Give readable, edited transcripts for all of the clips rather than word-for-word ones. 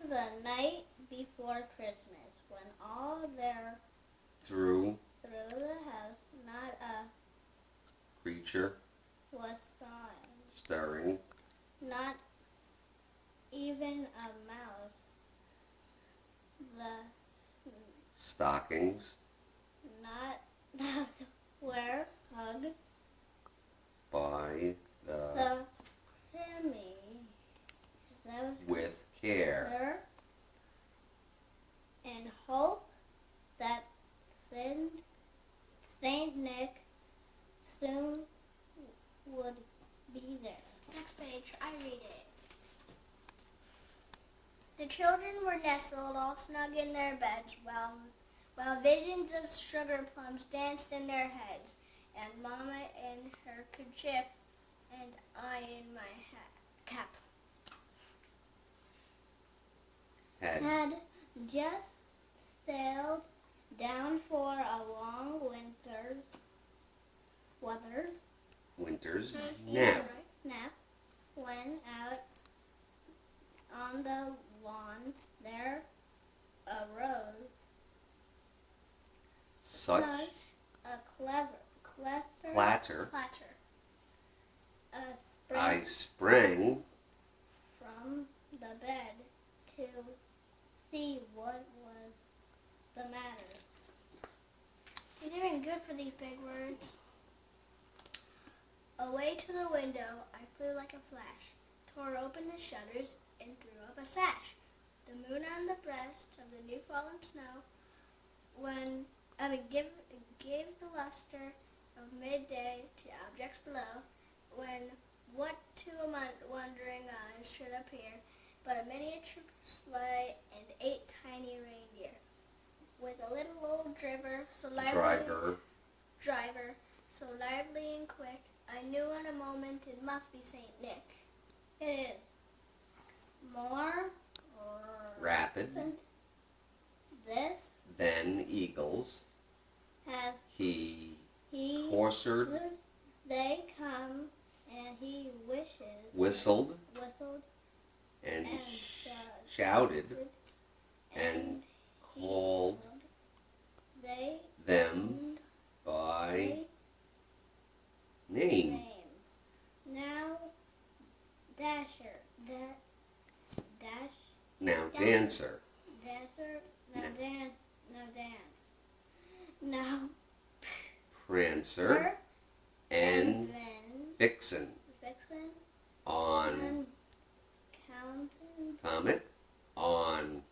the night before Christmas, when all there through the house not a creature was stirring, not even a mouse. The stockings not were hugged by the chimney with care, in hope that Saint Nick soon would be there. Next page, I read it. The children were nestled all snug in their beds while visions of sugar plums danced in their heads, and Mama in her kerchief and I in my cap. Had just sailed down for a long winter's nap. When out on the lawn there arose Such a clatter, I sprang sprang from the bed to see what was the matter. You're doing good for these big words. Away to the window I flew like a flash, tore open the shutters, and threw up a sash. The moon on the breast of the new fallen snow, gave the luster of midday to objects below, when what to wondering eyes should appear but a miniature sleigh and 8 tiny reindeer, with a little old driver so lively and quick, I knew in a moment it must be Saint Nick. It is more rapid this than eagles. has He coursered, they come, and he whistled, and shouted, and called them by name. Now, Dancer. Now, Prancer and Vixen on Comet, on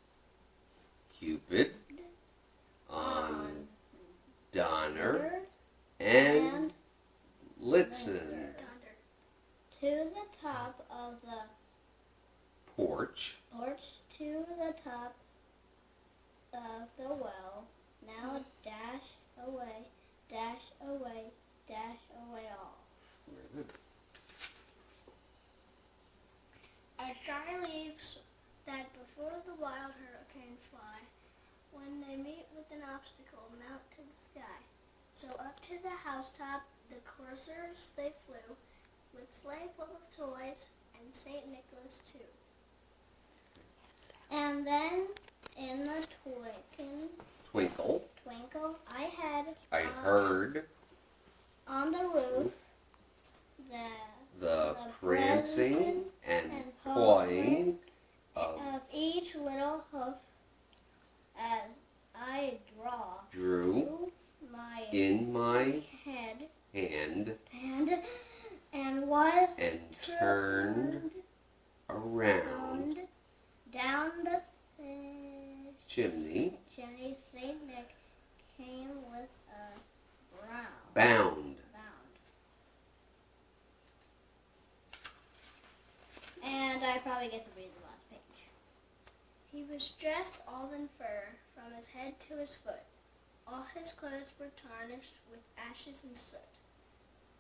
Cupid, on Donner, and Blitzen. To the top of the Porch, to the top of the well. Now dash away all. Very good. As dry leaves that before the wild hurricane fly, when they meet with an obstacle, mount to the sky. So up to the housetop the coursers they flew, with sleigh full of toys, and St. Nicholas too. And then in the twinkle, I heard on the roof the prancing and pawing of each little hoof as I drew my in my head hand and was turned around down the chimney, Saint Nick came with a bound. And I probably get to read the last page. He was dressed all in fur, from his head to his foot. All his clothes were tarnished with ashes and soot.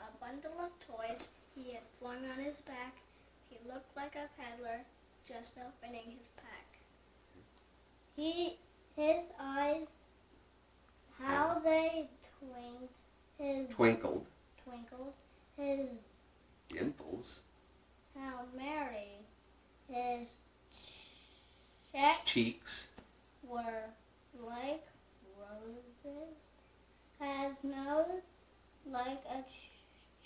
A bundle of toys he had flung on his back. He looked like a peddler just opening his pack. His eyes, how they Twinkled. His Dimples. how merry his cheeks were like roses, has nose like a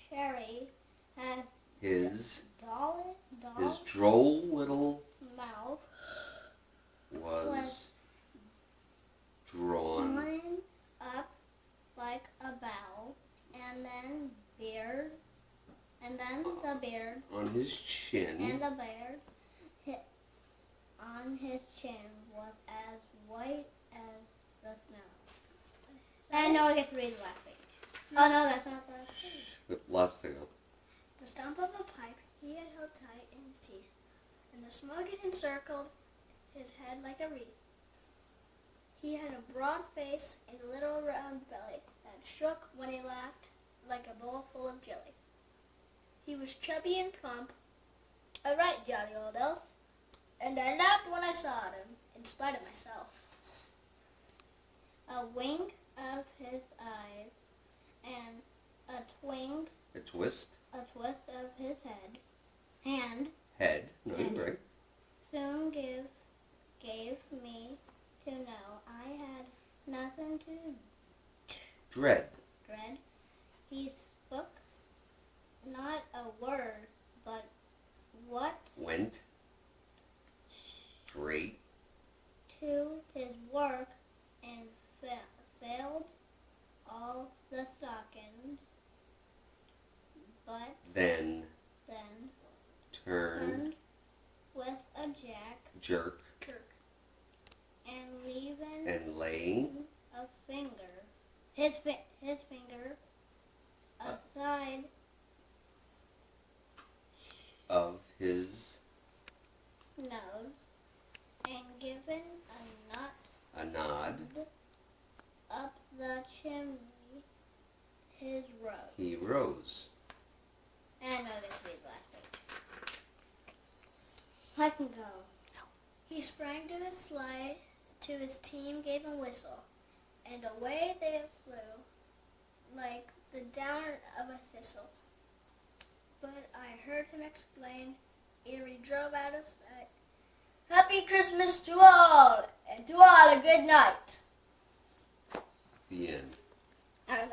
cherry, has his dull droll little mouth, was drawn drawn up like a bow, and then the beard, on his chin, and the beard on his chin was as white as the snow. I know I get to read the last page. Oh no, that's not the page. with lots to go. The stump of a pipe he had held tight in his teeth, and the smoke had encircled his head like a wreath. He had a broad face and a little round belly that shook when he laughed like a bowl full of jelly. He was chubby and plump, a right jolly old elf, and I laughed when I saw him, in spite of myself. A wink of his eyes and a twist, twist of his head, head, no, you're right, soon gave me to know I had nothing to dread, He spoke not a word, but what went straight to his work and filled all the stockings, but then then turned, with a jerk, and leaving and laying a finger, his finger aside of his nose, and giving a nod, up the chimney, he rose. And I'm going to read the last page. I can go. He sprang to his sleigh, to his team gave a whistle, and away they flew like the down of a thistle. But I heard him explain ere he drove out of sight, "Happy Christmas to all, and to all a good night." The end. And